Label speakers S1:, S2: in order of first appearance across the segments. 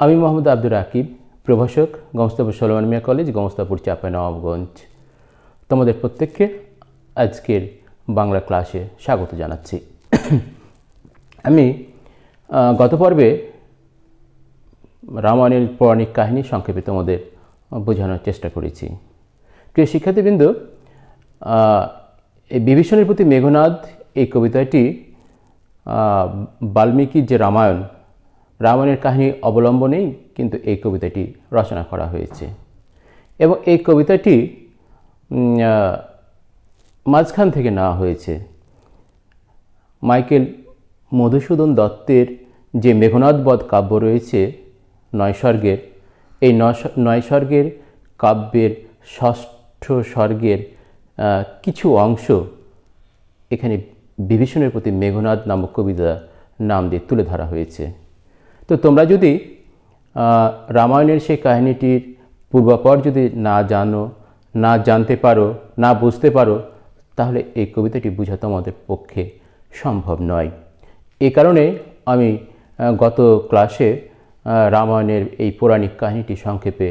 S1: আমি মোহাম্মদ আব্দুর রাকিব, প্রভাষক, গংস্তাপুর সলোমন মিয়া কলেজ, গংস্তাপুর চাঁপাইনবাবগঞ্জ। তোমাদের প্রত্যেককে আজকের বাংলা ক্লাসে স্বাগত জানাচ্ছি। আমি গত পর্বে রামায়ণের পৌরাণিক কাহিনী সংক্ষেপে তোমাদের বোঝানোর চেষ্টা করেছি। প্রিয় শিক্ষার্থীবৃন্দ, এই বিভীষণের প্রতি মেঘনাদ এই কবিতাটি বাল্মীকির যে রামায়ণের কাহিনী অবলম্বনেই কিন্তু এই কবিতাটি রচনা করা হয়েছে এবং এই কবিতাটি মাঝখান থেকে নেওয়া হয়েছে। মাইকেল মধুসূদন দত্তের যে মেঘনাদবধ কাব্য রয়েছে 9 স্বর্গের, এই 9 স্বর্গের কাব্যের 6ষ্ঠ স্বর্গের কিছু অংশ এখানে বিভীষণের প্রতি মেঘনাদ নামক কবিতা নাম দিয়ে তুলে ধরা হয়েছে। তো তোমরা যদি রামায়ণের সেই কাহিনীটির পূর্বাপর যদি না জানো, না জানতে পারো, না বুঝতে পারো, তাহলে এই কবিতাটি বোঝা তোমাদের পক্ষে সম্ভব নয়। এই কারণে আমি গত ক্লাসে রামায়ণের এই পৌরাণিক কাহিনীটি সংক্ষেপে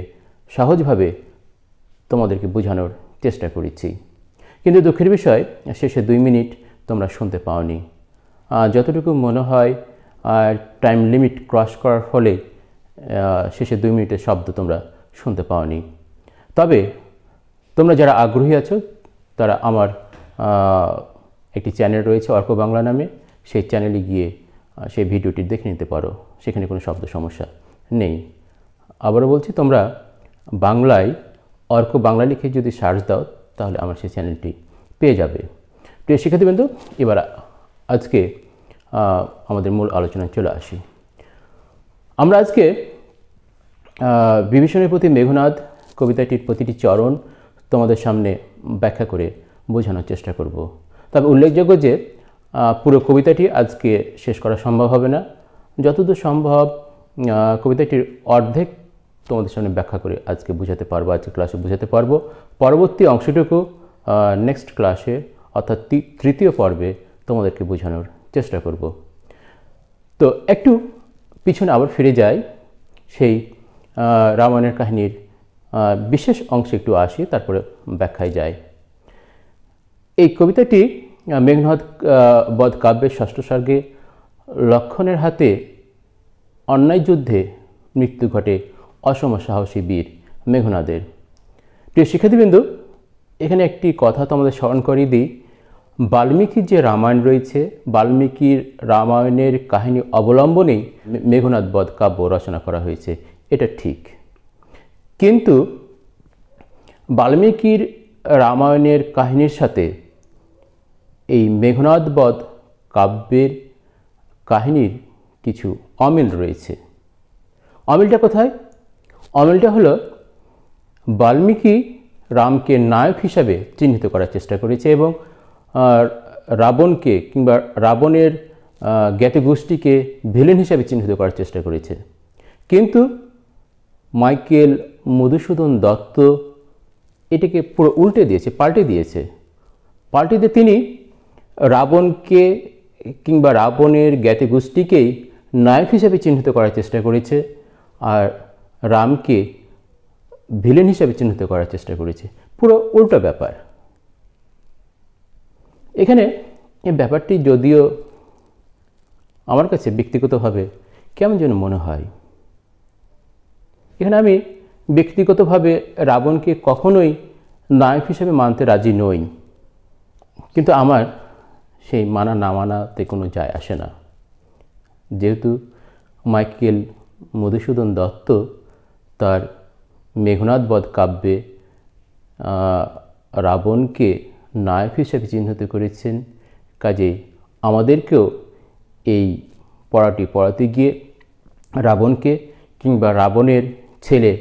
S1: সহজভাবে তোমাদেরকে বোঝানোর চেষ্টা করেছি। কিন্তু দুঃখের বিষয়, শেষে 2 মিনিট তোমরা শুনতে পাওনি। যতটুকু মনে হয় টাইম লিমিট ক্রস করার ফলে শেষে 2 মিনিটের শব্দ তোমরা শুনতে পাওনি। তবে তোমরা যারা আগ্রহী আছো তারা আমার একটি চ্যানেল রয়েছে অর্ক বাংলা নামে, সেই চ্যানেলে গিয়ে সেই ভিডিওটি দেখে নিতে পারো, সেখানে কোনো শব্দ সমস্যা নেই। আবারও বলছি, তোমরা বাংলায় অর্ক বাংলা লিখে যদি সার্চ দাও তাহলে আমার সেই চ্যানেলটি পেয়ে যাবে। প্রিয় শিক্ষার্থীবৃন্দ, এবার আজকে আমাদের মূল আলোচনায় চলে আসি। আমরা আজকে বিভীষণের প্রতি মেঘনাদ কবিতাটির প্রতিটি চরণ তোমাদের সামনে ব্যাখ্যা করে বোঝানোর চেষ্টা করব। তবে উল্লেখযোগ্য যে পুরো কবিতাটি আজকে শেষ করা সম্ভব হবে না। যতদূর সম্ভব কবিতাটির অর্ধেক তোমাদের সামনে ব্যাখ্যা করে আজকে বোঝাতে পারবো, আজকে ক্লাসে বোঝাতে পারবো। পরবর্তী অংশটুকু নেক্সট ক্লাসে অর্থাৎ 3য় পর্বে তোমাদেরকে বোঝানোর চেষ্টা করব। তো একটু পিছনে আবার ফিরে যাই, সেই রামায়ণের কাহিনীর বিশেষ অংশে একটু আসি, তারপরে ব্যাখ্যায় যাই। এই কবিতাটি মেঘনাদ বধ কাব্যের 6ষ্ঠ স্বর্গে লক্ষণের হাতে অন্যায় যুদ্ধে মৃত্যু ঘটে অসম সাহসী বীর মেঘনাদের। প্রিয় শিক্ষার্থীবৃন্দ, এখানে একটি কথা তোমাদের স্মরণ করিয়ে দিই। বাল্মীকির যে রামায়ণ রয়েছে, বাল্মীকির রামায়ণের কাহিনী অবলম্বনেই মেঘনাদ বধ কাব্য রচনা করা হয়েছে, এটা ঠিক। কিন্তু বাল্মীকির রামায়ণের কাহিনীর সাথে এই মেঘনাদ বধ কাব্যের কাহিনীর কিছু অমিল রয়েছে। অমিলটা কোথায়? অমিলটা হলো বাল্মীকি রামকে নায়ক হিসাবে চিহ্নিত করার চেষ্টা করেছে এবং রাবণকে কিংবা রাবণের জ্ঞাতিগোষ্ঠীকে ভিলেন হিসাবে চিহ্নিত করার চেষ্টা করেছে। কিন্তু মাইকেল মধুসূদন দত্ত এটাকে পুরো উল্টে দিয়েছে, পাল্টে দিয়েছে। পাল্টে দিয়ে তিনি রাবণকে কিংবা রাবণের জ্ঞাতিগোষ্ঠীকেই নায়ক হিসাবে চিহ্নিত করার চেষ্টা করেছে আর রামকে ভিলেন হিসাবে চিহ্নিত করার চেষ্টা করেছে। পুরো উল্টো ব্যাপার। এখানে এই ব্যাপারটি যদিও আমার কাছে ব্যক্তিগতভাবে কেমন যেন মনে হয়। এখানে আমি ব্যক্তিগতভাবে রাবণকে কখনোই নায়ক হিসেবে মানতে রাজি নই, কিন্তু আমার সেই মানা না মানাতে কোনো যায় আসে না। যেহেতু মাইকেল মধুসূদন দত্ত তার মেঘনাদ বধ কাব্যে রাবণকে নায়ক হিসেবে চিহ্নিত করেছেন, কাজেই আমাদেরকেও এই পড়াটি পড়াতে গিয়ে রাবণকে কিংবা রাবণের ছেলে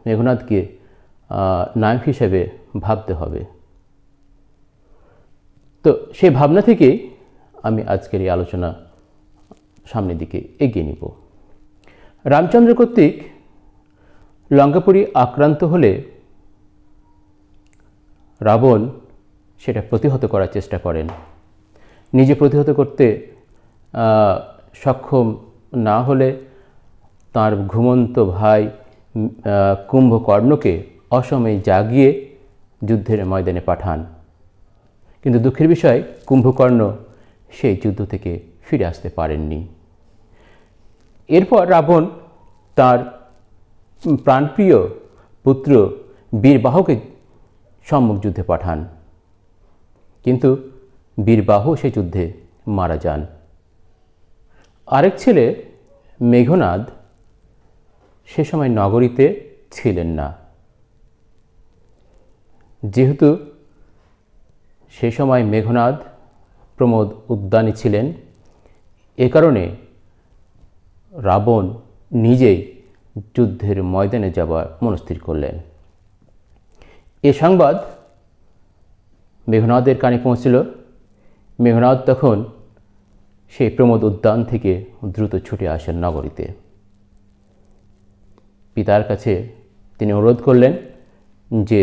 S1: মেঘনাদকে নায়ক হিসেবে ভাবতে হবে। তো সেই ভাবনা থেকেই আমি আজকের এই আলোচনা সামনের দিকে এগিয়ে নিব। রামচন্দ্র কর্তৃক লঙ্কাপুরী আক্রান্ত হলে রাবণ সেটা প্রতিহত করার চেষ্টা করেন। নিজে প্রতিহত করতে সক্ষম না হলে তার ঘুমন্ত ভাই কুম্ভকর্ণকে অসময়ে জাগিয়ে যুদ্ধের ময়দানে পাঠান। কিন্তু দুঃখের বিষয়, কুম্ভকর্ণ সেই যুদ্ধ থেকে ফিরে আসতে পারেননি। এরপর রাবণ তার প্রাণপ্রিয় পুত্র বীরবাহুকে সম্মুখ যুদ্ধে পাঠান, কিন্তু বীরবাহু সেই যুদ্ধে মারা যান। আরেক ছেলে মেঘনাদ সে সময় নগরীতে ছিলেন না। যেহেতু সে সময় মেঘনাদ প্রমোদ উদ্যানে ছিলেন, এ কারণে রাবণ নিজেই যুদ্ধের ময়দানে যাবার মনস্থির করলেন। এ সংবাদ মেঘনাদের কানে পৌঁছল। মেঘনাদ তখন সেই প্রমোদ উদ্যান থেকে দ্রুত ছুটে আসেন নগরীতে। পিতার কাছে তিনি অনুরোধ করলেন যে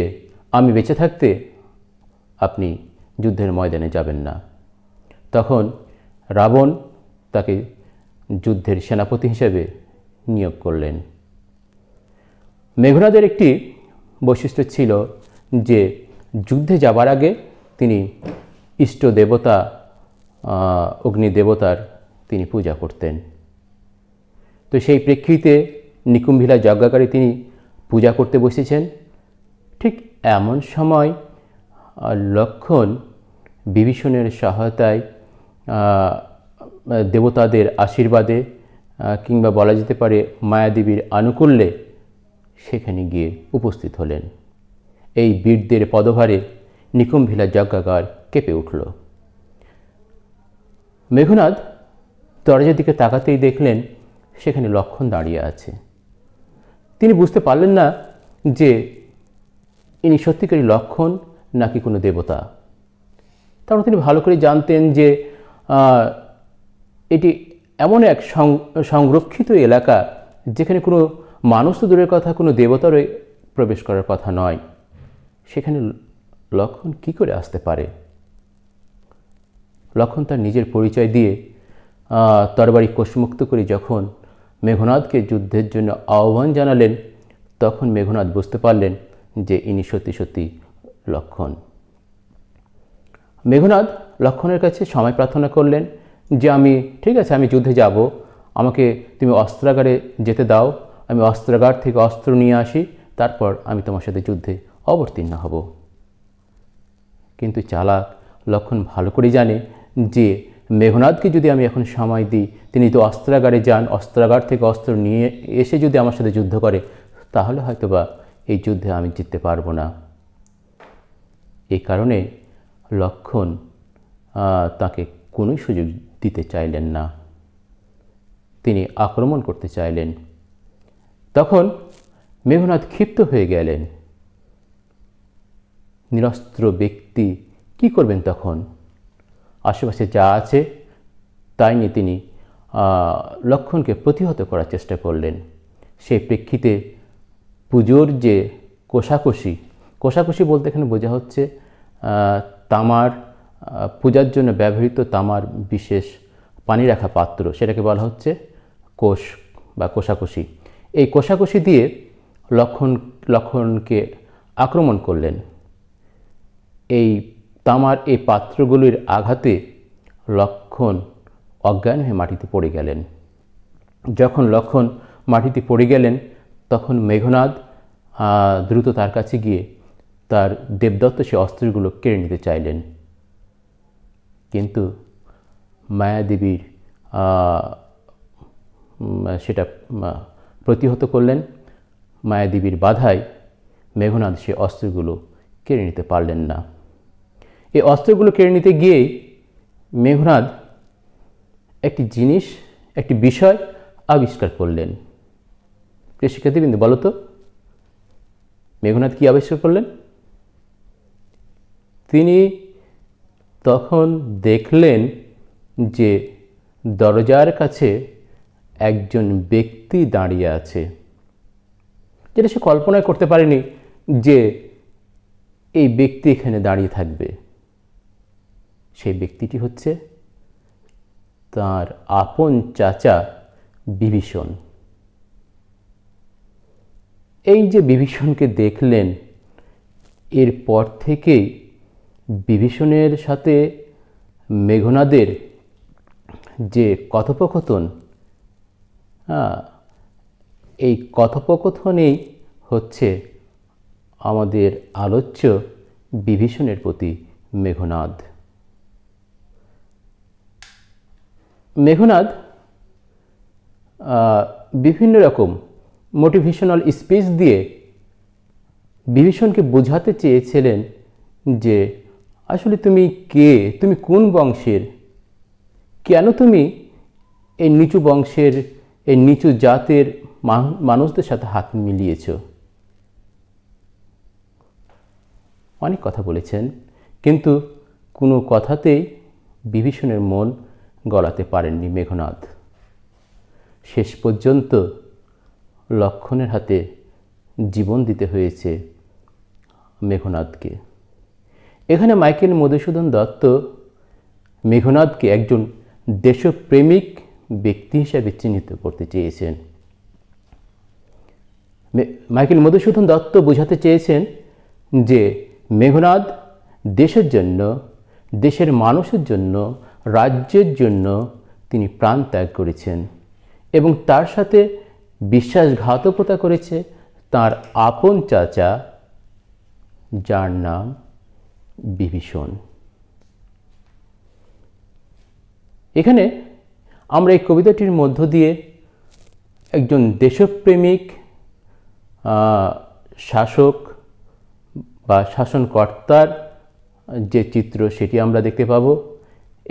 S1: আমি বেঁচে থাকতে আপনি যুদ্ধের ময়দানে যাবেন না। তখন রাবণ তাকে যুদ্ধের সেনাপতি হিসেবে নিয়োগ করলেন। মেঘনাদের একটি বৈশিষ্ট্য ছিল যে যুদ্ধে যাবার আগে তিনি ইষ্ট দেবতা অগ্নিদেবতার তিনি পূজা করতেন। তো সেই প্রেক্ষিতে নিকুম্ভিলা যজ্ঞাকারে তিনি পূজা করতে বসেছেন। ঠিক এমন সময় লক্ষ্মণ বিভীষণের সহায়তায়, দেবতাদের আশীর্বাদে কিংবা বলা যেতে পারে মায়াদেবীর আনুকূল্যে সেখানে গিয়ে উপস্থিত হলেন। এই বীরদের পদভারে নিকুম্ভিলা যজ্ঞাগার কেঁপে উঠল। মেঘনাদ দরজার দিকে তাকাতেই দেখলেন সেখানে লক্ষ্মণ দাঁড়িয়ে আছে। তিনি বুঝতে পারলেন না যে ইনি সত্যিকারই লক্ষ্মণ নাকি কোনো দেবতা। কারণ তিনি ভালো করে জানতেন যে এটি এমন এক সংরক্ষিত এলাকা যেখানে কোনো মানুষ তো দূরের কথা, কোনো দেবতারও প্রবেশ করার কথা নয়। সেখানে লক্ষ্মণ কি করে আসতে পারে? লক্ষ্মণ তার নিজের পরিচয় দিয়ে তরবারি কোষমুক্ত করে যখন মেঘনাদকে যুদ্ধের জন্য আহ্বান জানালেন, তখন মেঘনাদ বুঝতে পারলেন যে ইনি সত্যি সত্যি লক্ষ্মণ। মেঘনাদ লক্ষ্মণের কাছে সময় প্রার্থনা করলেন যে আমি ঠিক আছে, আমি যুদ্ধে যাব, আমাকে তুমি অস্ত্রাগারে যেতে দাও, আমি অস্ত্রাগার থেকে অস্ত্র নিয়ে আসি, তারপর আমি তোমার সাথে যুদ্ধে অবতীর্ণ হব। কিন্তু চালাক লক্ষ্মণ ভালো করে জানে যে মেঘনাদকে যদি আমি এখন সময় দিই, তিনি তো অস্ত্রাগারে যান, অস্ত্রাগার থেকে অস্ত্র নিয়ে এসে যদি আমার সাথে যুদ্ধ করে, তাহলে হয়তোবা এই যুদ্ধে আমি জিততে পারবো না। এই কারণে লক্ষ্মণ তাকে কোনো সুযোগ দিতে চাইলেন না, তিনি আক্রমণ করতে চাইলেন। তখন মেঘনাদ ক্ষিপ্ত হয়ে গেলেন। নিরস্ত্র ব্যক্তি কি করবেন তখন? আশেপাশে যা আছে তাই নিয়ে তিনি লক্ষ্মণকে প্রতিহত করার চেষ্টা করলেন। সেই প্রেক্ষিতে পুজোর যে কোষাকুষি বলতে এখানে বোঝা হচ্ছে তামার, পূজার জন্য ব্যবহৃত তামার বিশেষ পানি রাখা পাত্র, সেটাকে বলা হচ্ছে কোষ বা কোষাকুষি। এই কোষাকুষি দিয়ে লক্ষ্মণকে আক্রমণ করলেন। এই তামার এই পাত্রগুলির আঘাতে লক্ষ্মণ অজ্ঞান হয়ে মাটিতে পড়ে গেলেন। যখন লক্ষ্মণ মাটিতে পড়ে গেলেন, তখন মেঘনাদ দ্রুত তার কাছে গিয়ে তার দেবদত্ত সে অস্ত্রগুলো কেড়ে নিতে চাইলেন। কিন্তু মায়াদেবীর সেটা প্রতিহত করলেন। মায়াদেবীর বাধায় মেঘনাদ সে অস্ত্রগুলো কেড়ে নিতে পারলেন না। এই অস্ত্রগুলো কেড়ে নিতে গিয়েই মেঘনাদ একটি বিষয় আবিষ্কার করলেন। প্রিয় শিক্ষার্থীবৃন্দ, বলো তো মেঘনাদ কি আবিষ্কার করলেন? তিনি তখন দেখলেন যে দরজার কাছে একজন ব্যক্তি দাঁড়িয়ে আছে, যেটা সে কল্পনা করতে পারেনি যে এই ব্যক্তি এখানে দাঁড়িয়ে থাকবে। সেই ব্যক্তিটি হচ্ছে তার আপন চাচা বিভীষণ। এই যে বিভীষণকে দেখলেন, এরপর থেকেই বিভীষণের সাথে মেঘনাদের যে কথোপকথন, এই কথোপকথনেই হচ্ছে আমাদের আলোচ্য বিভীষণের প্রতি মেঘনাদ। মেঘনাদ বিভিন্ন রকম মোটিভেশনাল স্পিচ দিয়ে বিভীষণকে বোঝাতে চেয়েছিলেন যে আসলে তুমি কে, তুমি কোন বংশের, কেন তুমি এই নিচু বংশের, এই নিচু জাতের মানুষদের সাথে হাত মিলিয়েছ। অনেক কথা বলেছেন, কিন্তু কোনো কথাতেই বিভীষণের মন গলাতে পারেননি মেঘনাদ। শেষ পর্যন্ত লক্ষ্মণের হাতে জীবন দিতে হয়েছে মেঘনাদকে। এখানে মাইকেল মধুসূদন দত্ত মেঘনাদকে একজন দেশপ্রেমিক ব্যক্তি হিসাবে চিহ্নিত করতে চেয়েছেন। মাইকেল মধুসূদন দত্ত বোঝাতে চেয়েছেন যে মেঘনাদ দেশের জন্য, দেশের মানুষের জন্য, রাজ্যের জন্য তিনি প্রাণ ত্যাগ করেছেন এবং তার সাথে বিশ্বাসঘাতকতা করেছে তার আপন চাচা, যার নাম বিভীষণ। এখানে আমরা এই কবিতাটির মধ্য দিয়ে একজন দেশপ্রেমিক শাসক বা শাসনকর্তার যে চিত্র সেটি আমরা দেখতে পাব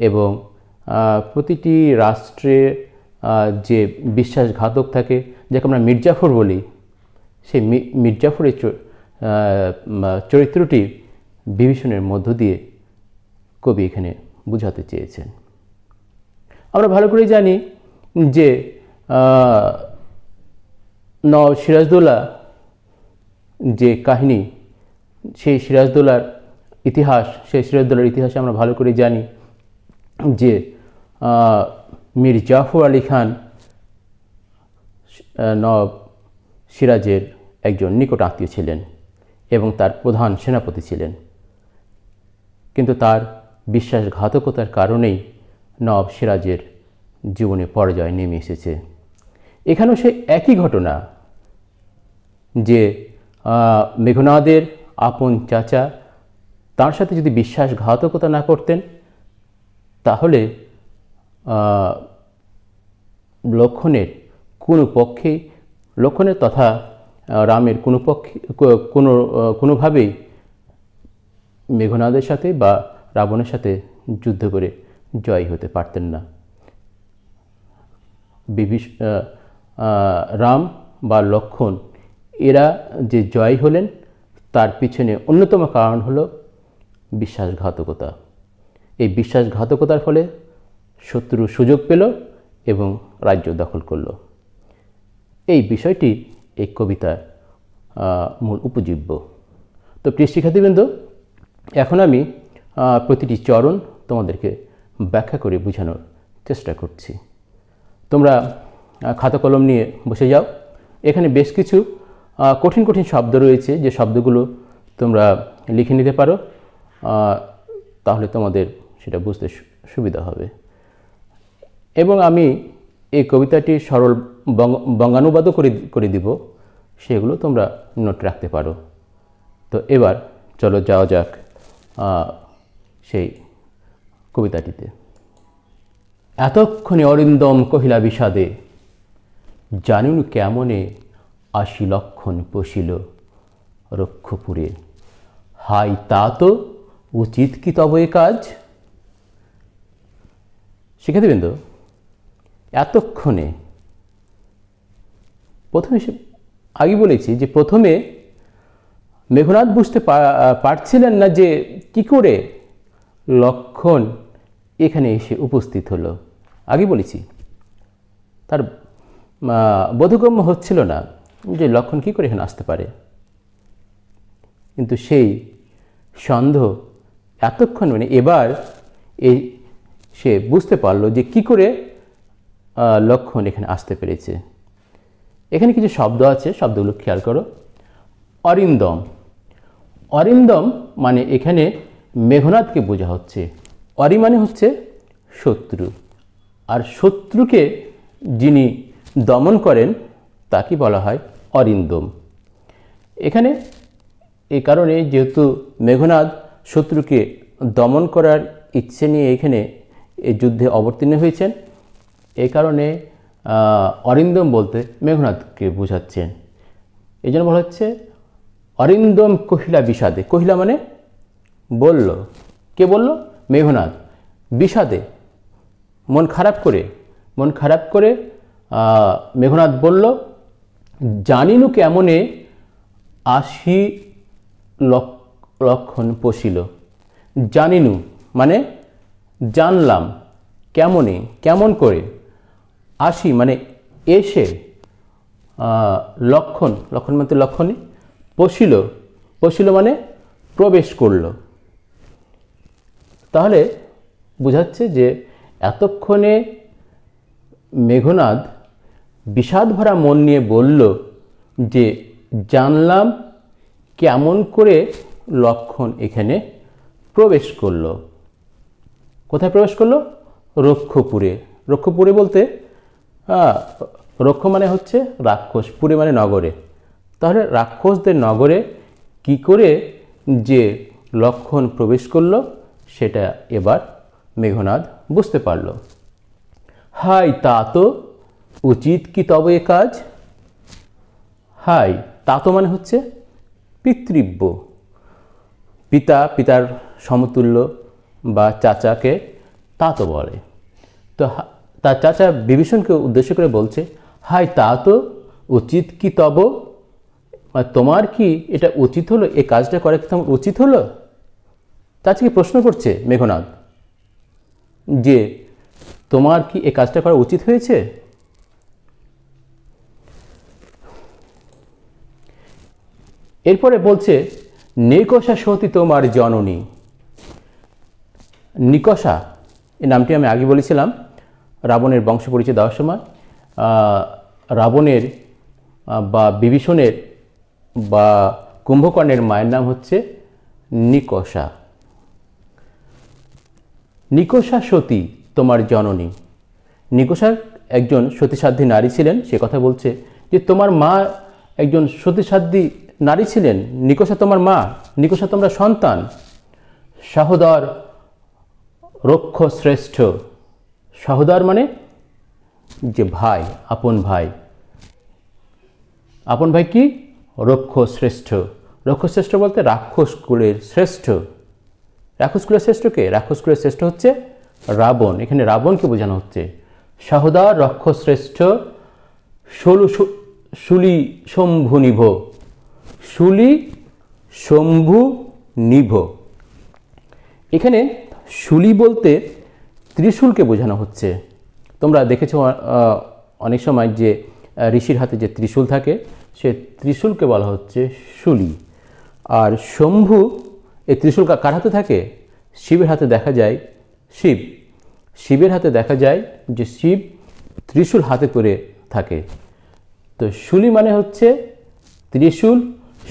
S1: এবং প্রতিটি রাষ্ট্রে যে বিশ্বাসঘাতক থাকে, যাকে আমরা মির্জাফর বলি, সেই মির্জাফরের চরিত্রটি বিভীষণের মধ্য দিয়ে কবি এখানে বোঝাতে চেয়েছেন। আমরা ভালো করে জানি যে নবাব সিরাজদৌল্লা যে কাহিনী, সেই সিরাজদৌল্লার ইতিহাস আমরা ভালো করে জানি যে মীর জাফর আলী খান নবাব সিরাজের একজন নিকট আত্মীয় ছিলেন এবং তার প্রধান সেনাপতি ছিলেন, কিন্তু তার বিশ্বাসঘাতকতার কারণেই নবাব সিরাজের জীবনে পরাজয় নেমে এসেছে। এখানেও সে একই ঘটনা যে মেঘনাদের আপন চাচা তার সাথে যদি বিশ্বাসঘাতকতা না করতেন, তাহলে লক্ষ্মণের তথা রামের কোনোভাবেই মেঘনাদের সাথে বা রাবণের সাথে যুদ্ধ করে জয় হতে পারতেন না। রাম বা লক্ষ্মণ এরা যে জয় হলেন, তার পিছনে অন্যতম কারণ হলো বিশ্বাসঘাতকতা। এই বিশ্বাসঘাতকতার ফলে শত্রু সুযোগ পেল এবং রাজ্য দখল করল। এই বিষয়টি এই কবিতার মূল উপজীব্য। তো প্রিয় শিক্ষার্থীবৃন্দ, এখন আমি প্রতিটি চরণ তোমাদেরকে ব্যাখ্যা করে বোঝানোর চেষ্টা করছি। তোমরা খাতা কলম নিয়ে বসে যাও। এখানে বেশ কিছু কঠিন কঠিন শব্দ রয়েছে, যে শব্দগুলো তোমরা লিখে নিতে পারো, তাহলে তোমাদের সেটা বুঝতে সুবিধা হবে। এবং আমি এই কবিতাটির সরল বঙ্গানুবাদও করে দিব, সেগুলো তোমরা নোট রাখতে পারো। তো এবার চলো যাওয়া যাক সেই কবিতাটিতে। এতক্ষণে অরিন্দম কহিলা বিষাদে, জানুন কেমনে আশি লক্ষণ পশিল রক্ষপুরে। হাই তা তো উচিত কি তব এ কাজ। শিক্ষার্থীবৃন্দ, এতক্ষণে, প্রথমে আগে বলেছি যে প্রথমে মেঘনাদ বুঝতে পারছিলেন না যে কি করে লক্ষ্মণ এখানে এসে উপস্থিত হলো। আগে বলেছি তার বোধগম্য হচ্ছিল না যে লক্ষ্মণ কি করে এখানে আসতে পারে, কিন্তু সেই সন্দেহ এতক্ষণ এবার সে বুঝতে পারলো যে কি করে লক্ষ্মণ এখানে আসতে পেরেছে। এখানে কিছু শব্দ আছে, শব্দগুলো খেয়াল করো। অরিন্দম। অরিন্দম মানে এখানে মেঘনাদকে বোঝা হচ্ছে। অরি মানে হচ্ছে শত্রু, আর শত্রুকে যিনি দমন করেন তাকে বলা হয় অরিন্দম। এখানে এই কারণে যেহেতু মেঘনাদ শত্রুকে দমন করার ইচ্ছে নিয়ে এখানে এই যুদ্ধে অবতীর্ণ হয়েছেন, এই কারণে অরিন্দম বলতে মেঘনাদকে বোঝাচ্ছেন। এই জন্য বলা হচ্ছে অরিন্দম কহিলা বিষাদে। কহিলা মানে বলল। কে বলল? মেঘনাদ। বিষাদে মন খারাপ করে মেঘনাদ বলল, জানিনু কেমনে 80 লক্ষণ পশিল। জানিনু মানে জানলাম, কেমনে কেমন করে, 80 মানে এসে, লক্ষণ মানে লক্ষণে, পশিল মানে প্রবেশ করল। তাহলে বোঝাচ্ছে যে এতক্ষণে মেঘনাদ বিষাদ ভরা মন নিয়ে বলল যে জানলাম কেমন করে লক্ষণ এখানে প্রবেশ করল। কোথায় প্রবেশ করলো? রক্ষপুরে। রক্ষপুরে বলতে রক্ষ মানে হচ্ছে রাক্ষস, পুরে মানে নগরে। তাহলে রাক্ষসদের নগরে কি করে যে লক্ষণ প্রবেশ করলো সেটা এবার মেঘনাদ বুঝতে পারল। হাই তা তো উচিত কি তবে এ কাজ। হাই তা তো মানে হচ্ছে পিতৃব্য, পিতার সমতুল্য বা চাচাকে তাতো বলে। তো তার চাচা বিভীষণকে উদ্দেশ্য করে বলছে, হাই তা তো উচিত কি তব, তোমার কি এটা উচিত হলো? এই কাজটা করা কি তোমার উচিত হলো? চাচাকে প্রশ্ন করছে মেঘনাদ যে তোমার কি এই কাজটা করা উচিত হয়েছে? এরপরে বলছে নিকষা সতী তোমার জননী। নিকষা এই নামটি আমি আগে বলেছিলাম রাবণের বংশ পরিচয় দেওয়ার সময়। রাবণের বা বিভীষণের বা কুম্ভকর্ণের মায়ের নাম হচ্ছে নিকষা। নিকষা সতী তোমার জননী। নিকষা একজন সতীসাধ্বী নারী ছিলেন, সে কথা বলছে যে তোমার মা একজন সতীসাধ্বী নারী ছিলেন, নিকষা তোমার মা, নিকষা তোমরা সন্তান। সহোদর রক্ষ শ্রেষ্ঠ। সহোদর মানে যে ভাই, আপন ভাই। আপন ভাই কি? রক্ষ শ্রেষ্ঠ। রক্ষ শ্রেষ্ঠ বলতে রাক্ষস কুলের শ্রেষ্ঠ। রাক্ষস কুলের শ্রেষ্ঠ কে? রাক্ষস কুলের শ্রেষ্ঠ হচ্ছে রাবণ। এখানে রাবণকে বোঝানো হচ্ছে। সহোদর রক্ষ শ্রেষ্ঠ শুলি শম্ভু নিভ। শুলি শম্ভু নিভ। এখানে শুলি বলতে ত্রিশূলকে বোঝানো হচ্ছে। তোমরা দেখেছো অনেক সময় যে ঋষির হাতে যে ত্রিশূল থাকে সে ত্রিশূলকে বলা হচ্ছে শুলি। আর শম্ভু, এই ত্রিশূল কার হাতে থাকে? শিবের হাতে দেখা যায়। শিবের হাতে দেখা যায় যে শিব ত্রিশূল হাতে করে থাকে। তো শুলি মানে হচ্ছে ত্রিশূল,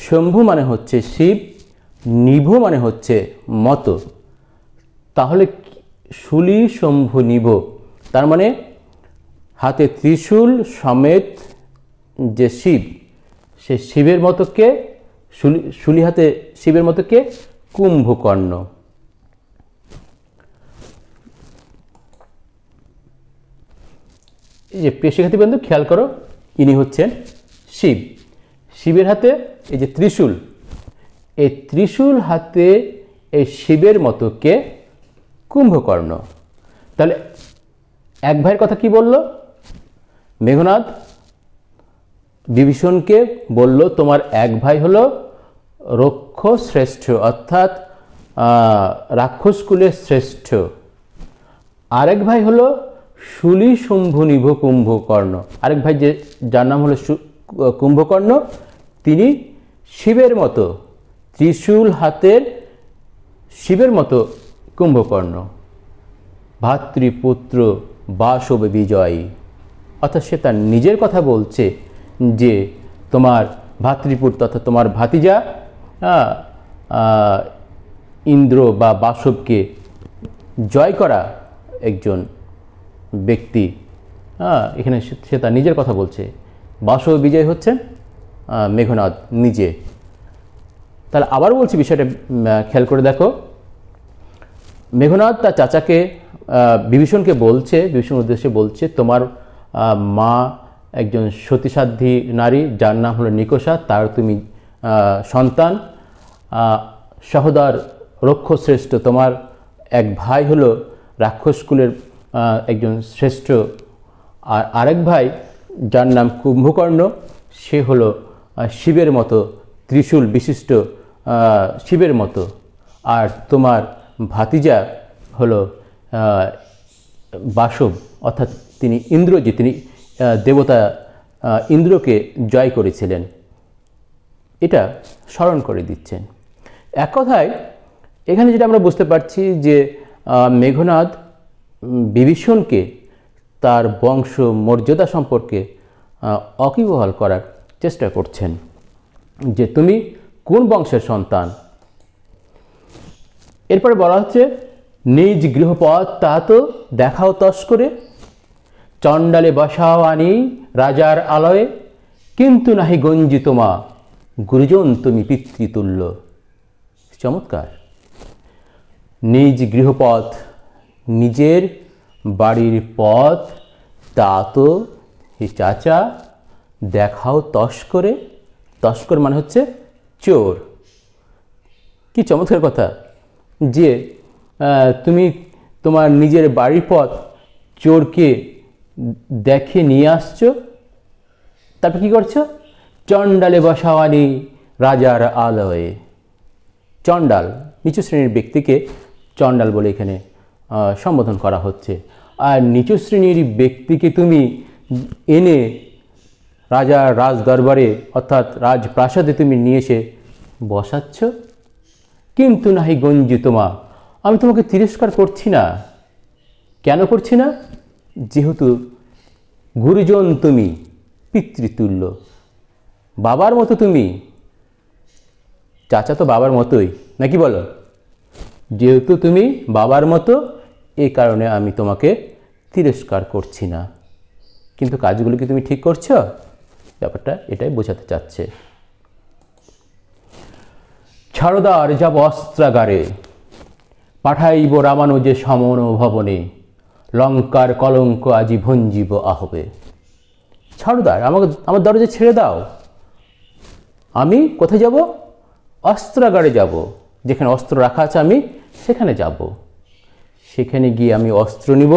S1: শম্ভু মানে হচ্ছে শিব, নিভ মানে হচ্ছে মত। তাহলে শুলি শম্ভু নিভ, তার মানে হাতে ত্রিশূল সমেত যে শিব, সে শিবের মতো কে? শুলি হাতে শিবের মতো কে? কুম্ভকর্ণ। এই যে প্রিয় শিক্ষার্থী বন্ধু খেয়াল করো, ইনি হচ্ছেন শিব। শিবের হাতে এই যে ত্রিশূল, এই ত্রিশূল হাতে এই শিবের মতো কে? কুম্ভকর্ণ। তাহলে এক ভাইয়ের কথা কি বলল মেঘনাদ? বিভীষণকে বলল তোমার এক ভাই হলো রক্ষ শ্রেষ্ঠ, অর্থাৎ রাক্ষস কুলের শ্রেষ্ঠ। আরেক ভাই হলো শুলি শম্ভু নিভ কুম্ভকর্ণ। আরেক ভাই যার নাম হলো কুম্ভকর্ণ, তিনি শিবের মতো, ত্রিশূল হাতের শিবের মতো কুম্ভকর্ণ। ভাতৃপুত্র বাসব বিজয়ী, অর্থাৎ সে তার নিজের কথা বলছে যে তোমার ভাতৃপুত্র তথা তোমার ভাতিজা ইন্দ্র বা বাসবকে জয় করা একজন ব্যক্তি। এখানে সে তার নিজের কথা বলছে। বাসব বিজয় হচ্ছেন মেঘনাদ নিজে। তাহলে আবার বলছি, বিষয়টা খেয়াল করে দেখো। মেঘনাদ তার চাচাকে বিভীষণকে বলছে, বিভীষণ উদ্দেশ্যে বলছে, তোমার মা একজন সতীসাধ্বী নারী যার নাম হলো নিকষা, তার তুমি সন্তান। সহোদর রক্ষশ্রেষ্ঠ, তোমার এক ভাই হলো রাক্ষসকুলের একজন শ্রেষ্ঠ, আর আরেক ভাই যার নাম কুম্ভকর্ণ, সে হলো শিবের মতো ত্রিশূল বিশিষ্ট শিবের মতো। আর তোমার ভাতিজা হলো বাসব, অর্থাৎ তিনি ইন্দ্রজিৎ, তিনি দেবতা ইন্দ্রকে জয় করেছিলেন। এটা স্মরণ করে দিচ্ছেন। এক কথায় এখানে যেটা আমরা বুঝতে পারছি যে মেঘনাদ বিভীষণকে তার বংশ মর্যাদা সম্পর্কে অকিবহাল করার চেষ্টা করছেন, যে তুমি কোন বংশের সন্তান। এরপরে বলা হচ্ছে, নিজ গৃহপথ তা তো দেখাও তস্করে, চণ্ডালে বসাও আনি রাজার আলয়ে, কিন্তু নাহি গঞ্জিত মা গুরুজন তুমি পিতৃতুল্য। চমৎকার। নিজ গৃহপথ, নিজের বাড়ির পথ তা তো হে চাচা দেখাও তস্করে। তস্কর মানে হচ্ছে চোর। কি চমৎকার কথা যে তুমি তোমার নিজের বাড়ির পথ চোরকে দেখে নিয়ে আসছো, তারপর কি করছো? চণ্ডালে বসাওয়ানি রাজার আলয়ে। চণ্ডাল, নিচু শ্রেণীর ব্যক্তিকে চণ্ডাল বলে এখানে সম্বোধন করা হচ্ছে। আর নিচু শ্রেণীর ব্যক্তিকে তুমি এনে রাজার রাজদরবারে অর্থাৎ রাজপ্রাসাদে তুমি নিয়ে এসে বসাচ্ছ। কিন্তু নাহি গঞ্জিত মা, আমি তোমাকে তিরস্কার করছি না। কেন করছি না? যেহেতু গুরুজন তুমি পিতৃতুল্য, বাবার মতো তুমি। চাচা তো বাবার মতোই, নাকি বলো? যেহেতু তুমি বাবার মতো, এই কারণে আমি তোমাকে তিরস্কার করছি না। কিন্তু কাজগুলো কি তুমি ঠিক করছো? ব্যাপারটা এটাই বোঝাতে চাচ্ছে। ছাড়দার যাব অস্ত্রাগারে, পাঠাইব রামানুজে সমন ভবনে, লঙ্কার কলঙ্ক আজি ভঞ্জিব আহবে। ছাড়দার, আমার দরজা ছেড়ে দাও। আমি কোথায় যাব? অস্ত্রাগারে যাব। যেখানে অস্ত্র রাখা আছে আমি সেখানে যাব। সেখানে গিয়ে আমি অস্ত্র নিব।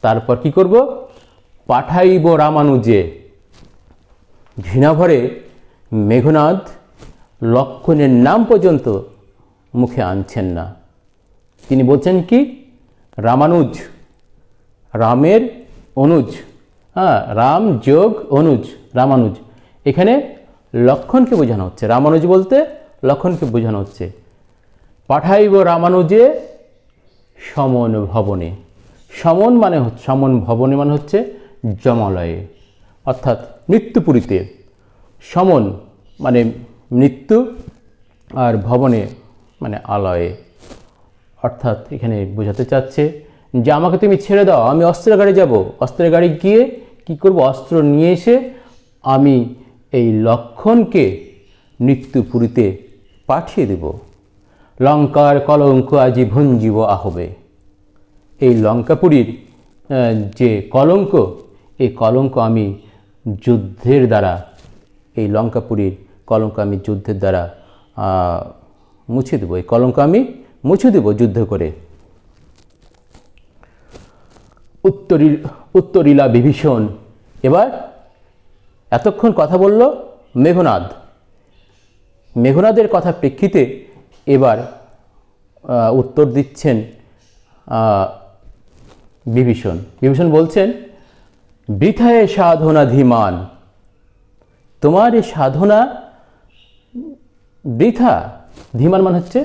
S1: তারপর কি করব? পাঠাইব রামানুজে। ঘৃণাভরে মেঘনাদ লক্ষণের নাম পর্যন্ত মুখে আনছেন না। তিনি বলছেন কি? রামানুজ, রামের অনুজ। রাম যোগ অনুজ, রামানুজ। এখানে লক্ষণকে বোঝানো হচ্ছে। রামানুজ বলতে লক্ষণকে বোঝানো হচ্ছে। পাঠাইব রামানুজে সমন ভবনে। সমন মানে সমন ভবনে মানে হচ্ছে যমালয়ে, অর্থাৎ মৃত্যুপুরীতে। সমন মানে মৃত্যু, আর ভবনে মানে আলয়ে। অর্থাৎ এখানে বোঝাতে চাচ্ছে যে আমাকে তুমি ছেড়ে দাও, আমি অস্ত্রাগারে যাব। অস্ত্রাগারে গিয়ে কি করব? অস্ত্র নিয়ে এসে আমি এই লক্ষণকে মৃত্যুপুরীতে পাঠিয়ে দেব। লঙ্কার কলঙ্ক আজি ভঞ্জিব আহবে। এই লঙ্কাপুরীর যে কলঙ্ক, এই কলঙ্ক আমি যুদ্ধের দ্বারা, এই লঙ্কাপুরীর কলঙ্ক আমি যুদ্ধের দ্বারা মুছে দেব। এই কলঙ্ক আমি মুছে দেব যুদ্ধ করে। উত্তরিলা বিভীষণ। এবার এতক্ষণ কথা বলল মেঘনাদ। মেঘনাদের কথা প্রেক্ষিতে এবার উত্তর দিচ্ছেন বিভীষণ। বিভীষণ বলছেন, বৃথায় সাধনা ধীমান। তোমার এই সাধনা বৃথা। ধীমান মানে হচ্ছে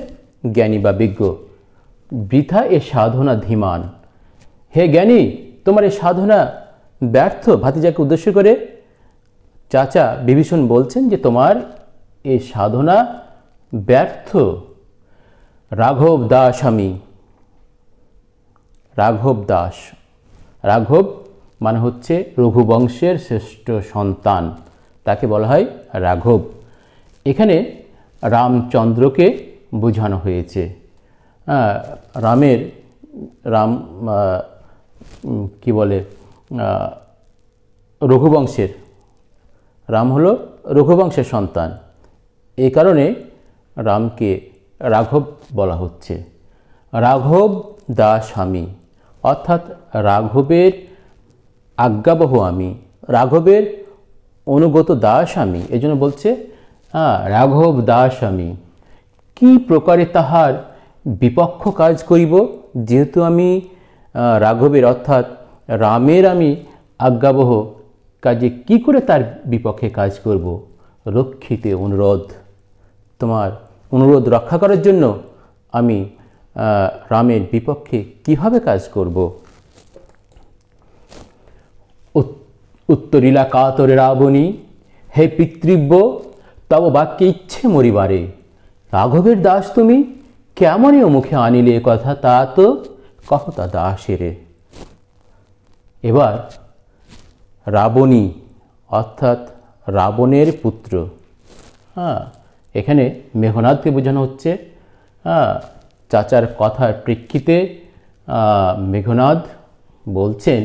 S1: জ্ঞানী বা বিজ্ঞ। বৃথা এ সাধনা ধীমান। হে জ্ঞানী, তোমার এই সাধনা ব্যর্থ। ভাতিজাকে উদ্দেশ্য করে চাচা বিভীষণ বলছেন যে তোমার এই সাধনা ব্যর্থ। রাঘব দাস আমি। রাঘব দাস, রাঘব মানে হচ্ছে রঘুবংশের শ্রেষ্ঠ সন্তান, তাকে বলা হয় রাঘব। এখানে রামচন্দ্রকে বোঝানো হয়েছে। রাম কি বলে, রঘুবংশের, রাম হলো রঘুবংশের সন্তান, এই কারণে রামকে রাঘব বলা হচ্ছে। রাঘব দাস আমি, অর্থাৎ রাঘবের আজ্ঞাবহ আমি, রাঘবের অনুগত দাস আমি। এই জন্য বলছে রাঘব দাস আমি। কি প্রকারে তাহার বিপক্ষ কাজ করিব, যেহেতু আমি রাঘবের অর্থাৎ রামের আমি আজ্ঞাবহ, কাজে কি করে তার বিপক্ষে কাজ করব। রক্ষিতে অনুরোধ, তোমার অনুরোধ রক্ষা করার জন্য আমি রামের বিপক্ষে কিভাবে কাজ করব। উত্তরিলা কাতরে রাবণী, হে পিতৃব্য তব বাক্যে ইচ্ছে মরিবারে। রাঘবের দাস তুমি, কেমনই মুখে আনিলে কথা, তা তো কহতা দাসেরে। এবার রাবণী অর্থাৎ রাবণের পুত্র, এখানে মেঘনাদকে বোঝানো হচ্ছে। চাচার কথার প্রেক্ষিতে মেঘনাদ বলছেন,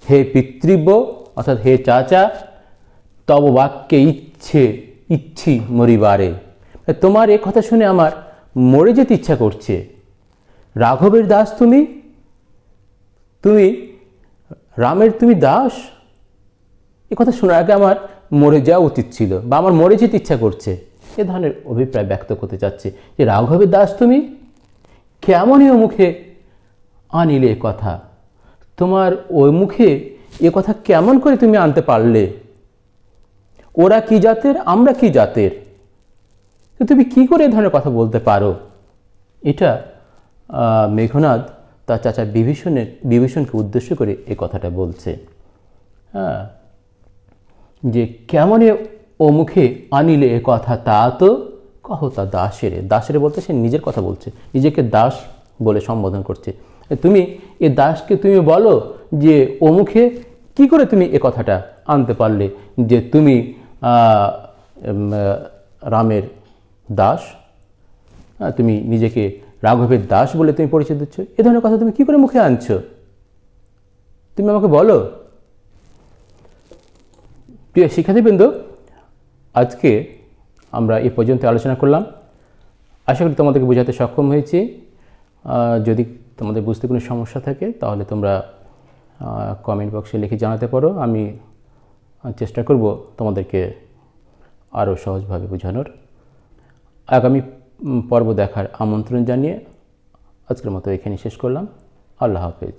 S1: হে পিতৃব্য অর্থাৎ হে চাচা, তব বাক্যে ইচ্ছি মরিবারে। তোমার এ কথা শুনে আমার মরে যেতে ইচ্ছা করছে। রাঘবের দাস তুমি, তুমি রামের তুমি দাস, এ কথা শোনার আগে আমার মরে যাওয়া উচিত ছিল, বা আমার মরে যেতে ইচ্ছা করছে। এ ধরনের অভিপ্রায় ব্যক্ত করতে চাচ্ছে যে রাঘবের দাস তুমি, কেমনই ও মুখে আনিলে এ কথা, তোমার ওই মুখে এ কথা কেমন করে তুমি আনতে পারলে। ওরা কি জাতের, আমরা কি জাতের, তুমি কি করে এ ধরনের কথা বলতে পারো। এটা মেঘনাদ তার চাচা বিভীষণকে উদ্দেশ্য করে এ কথাটা বলছে। যে কেমনে ও মুখে আনিলে এ কথা, তা তো কহতা দাসেরে। দাসেরে বলতে সে নিজের কথা বলছে, নিজেকে দাস বলে সম্বোধন করছে। তুমি এ দাসকে তুমি বলো যে ও মুখে কি করে তুমি এ কথাটা আনতে পারলে যে তুমি রামের দাস, তুমি নিজেকে রাঘবের দাস বলে তুমি পরিচয় দিচ্ছ। এ ধরনের কথা তুমি কি করে মুখে আনছো, তুমি আমাকে বলো। প্রিয় শিক্ষার্থীবৃন্দ, আজকে আমরা এ পর্যন্ত আলোচনা করলাম। আশা করি তোমাদেরকে বোঝাতে সক্ষম হয়েছি। যদি তোমাদের বুঝতে কোনো সমস্যা থাকে তাহলে তোমরা কমেন্ট বক্সে লিখে জানাতে পারো। আমি চেষ্টা করব তোমাদেরকে আরও সহজভাবে বোঝানোর। আগামী পর্ব দেখার আমন্ত্রণ জানিয়ে আজকের মতো এখানে শেষ করলাম। আল্লাহ হাফেজ।